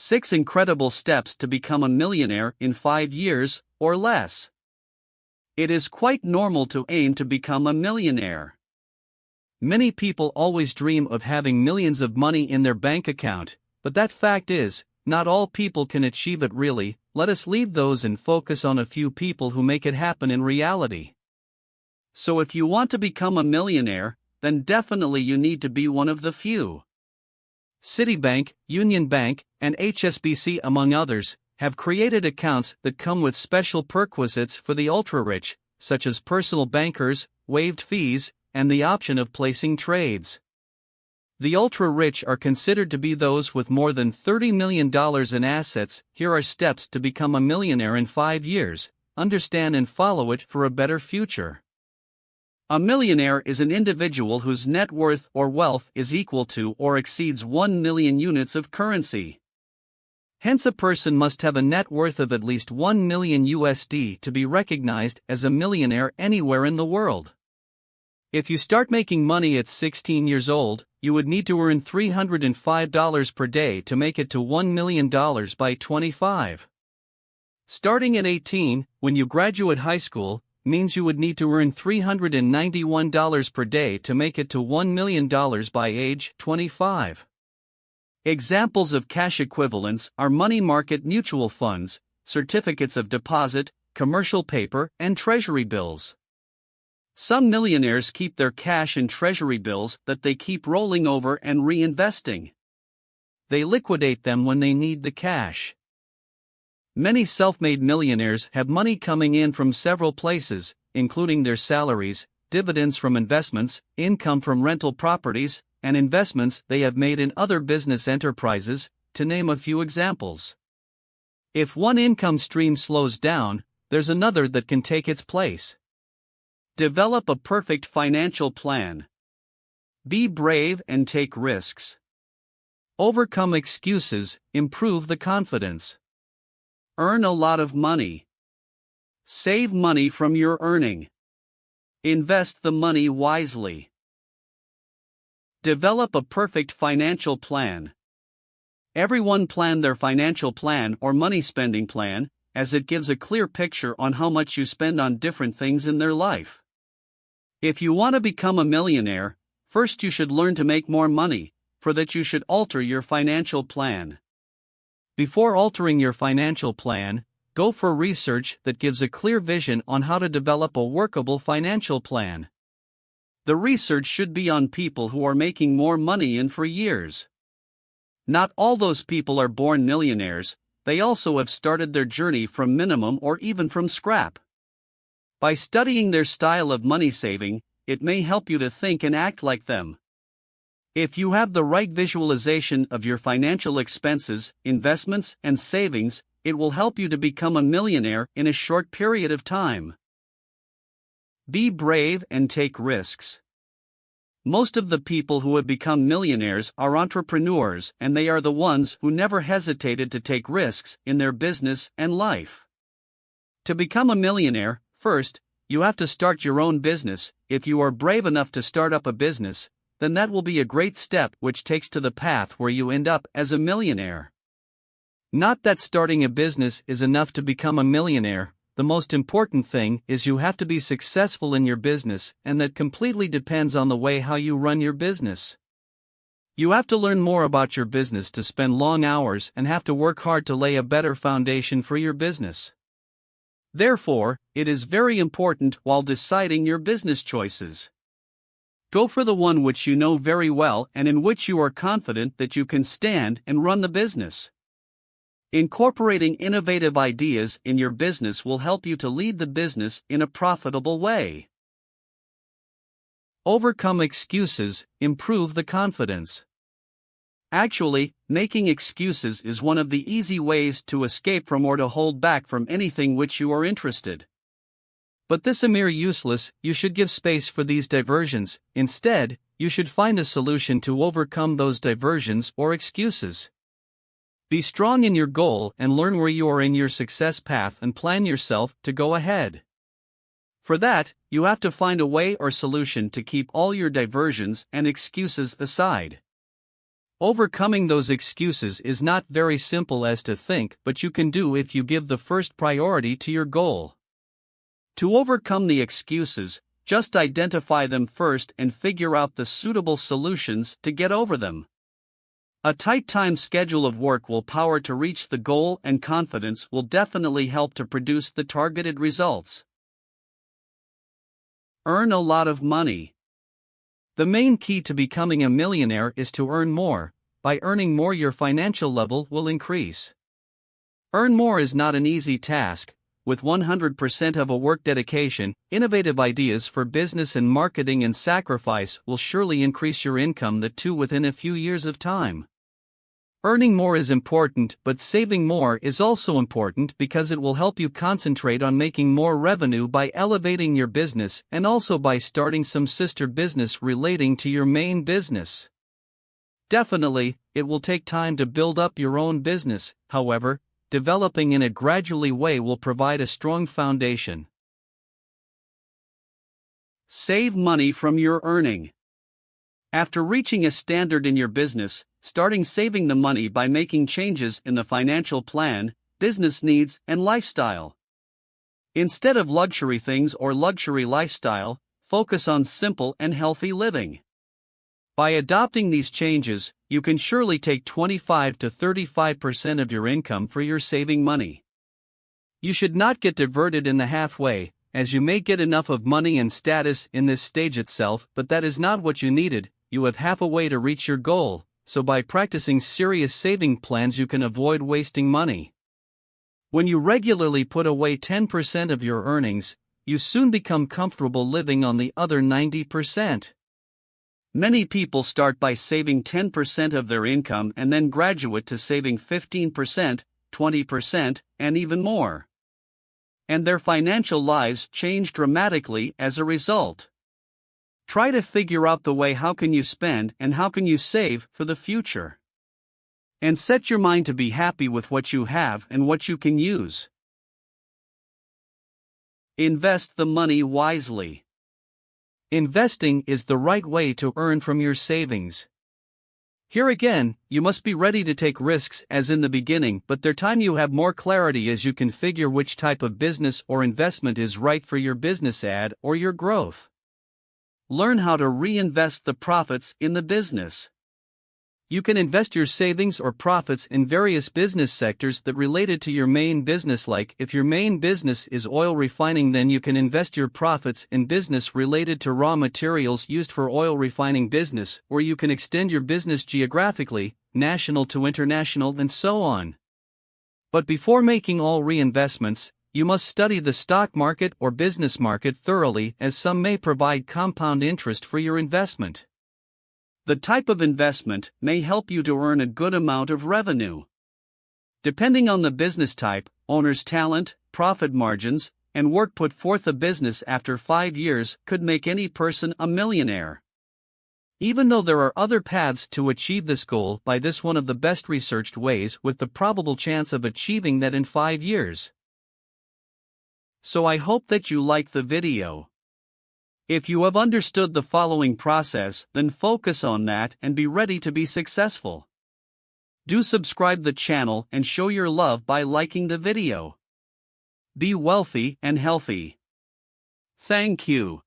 6 Incredible Steps to Become a Millionaire in 5 Years or Less. It is quite normal to aim to become a millionaire. Many people always dream of having millions of money in their bank account, but that fact is, not all people can achieve it really. Let us leave those and focus on a few people who make it happen in reality. So if you want to become a millionaire, then definitely you need to be one of the few. Citibank, Union Bank, and HSBC, among others, have created accounts that come with special perquisites for the ultra-rich, such as personal bankers, waived fees, and the option of placing trades. The ultra-rich are considered to be those with more than $30 million in assets. Here are steps to become a millionaire in 5 years. Understand and follow it for a better future. A millionaire is an individual whose net worth or wealth is equal to or exceeds 1 million units of currency. Hence, a person must have a net worth of at least 1 million USD to be recognized as a millionaire anywhere in the world. If you start making money at 16 years old, you would need to earn $305 per day to make it to $1 million by 25. Starting at 18, when you graduate high school, means you would need to earn $391 per day to make it to $1 million by age 25. Examples of cash equivalents are money market mutual funds, certificates of deposit, commercial paper, and treasury bills. Some millionaires keep their cash in treasury bills that they keep rolling over and reinvesting. They liquidate them when they need the cash. Many self-made millionaires have money coming in from several places, including their salaries, dividends from investments, income from rental properties, and investments they have made in other business enterprises, to name a few examples. If one income stream slows down, there's another that can take its place. Develop a perfect financial plan. Be brave and take risks. Overcome excuses, improve the confidence. Earn a lot of money. Save money from your earning. Invest the money wisely. Develop a perfect financial plan. Everyone plan their financial plan or money spending plan, as it gives a clear picture on how much you spend on different things in their life. If you want to become a millionaire, first you should learn to make more money. For that you should alter your financial plan. Before altering your financial plan, go for research that gives a clear vision on how to develop a workable financial plan. The research should be on people who are making more money in for years. Not all those people are born millionaires, they also have started their journey from minimum or even from scrap. By studying their style of money saving, it may help you to think and act like them. If you have the right visualization of your financial expenses, investments, and savings, it will help you to become a millionaire in a short period of time. Be brave and take risks. Most of the people who have become millionaires are entrepreneurs, and they are the ones who never hesitated to take risks in their business and life. To become a millionaire, first, you have to start your own business. If you are brave enough to start up a business, then that will be a great step which takes to the path where you end up as a millionaire. Not that starting a business is enough to become a millionaire. The most important thing is you have to be successful in your business, and that completely depends on the way how you run your business. You have to learn more about your business to spend long hours and have to work hard to lay a better foundation for your business. Therefore, it is very important while deciding your business choices. Go for the one which you know very well and in which you are confident that you can stand and run the business. Incorporating innovative ideas in your business will help you to lead the business in a profitable way. Overcome excuses, improve the confidence. Actually, making excuses is one of the easy ways to escape from or to hold back from anything which you are interested. But this is mere useless. You should give space for these diversions. Instead, you should find a solution to overcome those diversions or excuses. Be strong in your goal and learn where you are in your success path and plan yourself to go ahead. For that, you have to find a way or solution to keep all your diversions and excuses aside. Overcoming those excuses is not very simple as to think, but you can do if you give the first priority to your goal. To overcome the excuses, just identify them first and figure out the suitable solutions to get over them. A tight time schedule of work will power to reach the goal, and confidence will definitely help to produce the targeted results. Earn a lot of money. The main key to becoming a millionaire is to earn more. By earning more, your financial level will increase. Earn more is not an easy task. With 100% of a work dedication, innovative ideas for business and marketing and sacrifice will surely increase your income, the two within a few years of time. Earning more is important, but saving more is also important because it will help you concentrate on making more revenue by elevating your business and also by starting some sister business relating to your main business. Definitely, it will take time to build up your own business, however, developing in a gradually way will provide a strong foundation. Save money from your earning. After reaching a standard in your business, starting saving the money by making changes in the financial plan, business needs, and lifestyle. Instead of luxury things or luxury lifestyle, focus on simple and healthy living. By adopting these changes, you can surely take 25 to 35% of your income for your saving money. You should not get diverted in the halfway, as you may get enough of money and status in this stage itself, but that is not what you needed. You have half a way to reach your goal, so by practicing serious saving plans you can avoid wasting money. When you regularly put away 10% of your earnings, you soon become comfortable living on the other 90%. Many people start by saving 10% of their income and then graduate to saving 15%, 20%, and even more. And their financial lives change dramatically as a result. Try to figure out the way how can you spend and how can you save for the future. And set your mind to be happy with what you have and what you can use. Invest the money wisely. Investing is the right way to earn from your savings. Here again, you must be ready to take risks as in the beginning, but their time you have more clarity as you can figure which type of business or investment is right for your business ad or your growth. Learn how to reinvest the profits in the business. You can invest your savings or profits in various business sectors that related to your main business. Like if your main business is oil refining, then you can invest your profits in business related to raw materials used for oil refining business, or you can extend your business geographically, national to international, and so on. But before making all reinvestments, you must study the stock market or business market thoroughly, as some may provide compound interest for your investment. The type of investment may help you to earn a good amount of revenue. Depending on the business type, owner's talent, profit margins, and work put forth, a business after 5 years could make any person a millionaire. Even though there are other paths to achieve this goal, by this one of the best researched ways with the probable chance of achieving that in 5 years. So I hope that you like the video. If you have understood the following process, then focus on that and be ready to be successful. Do subscribe the channel and show your love by liking the video. Be wealthy and healthy. Thank you.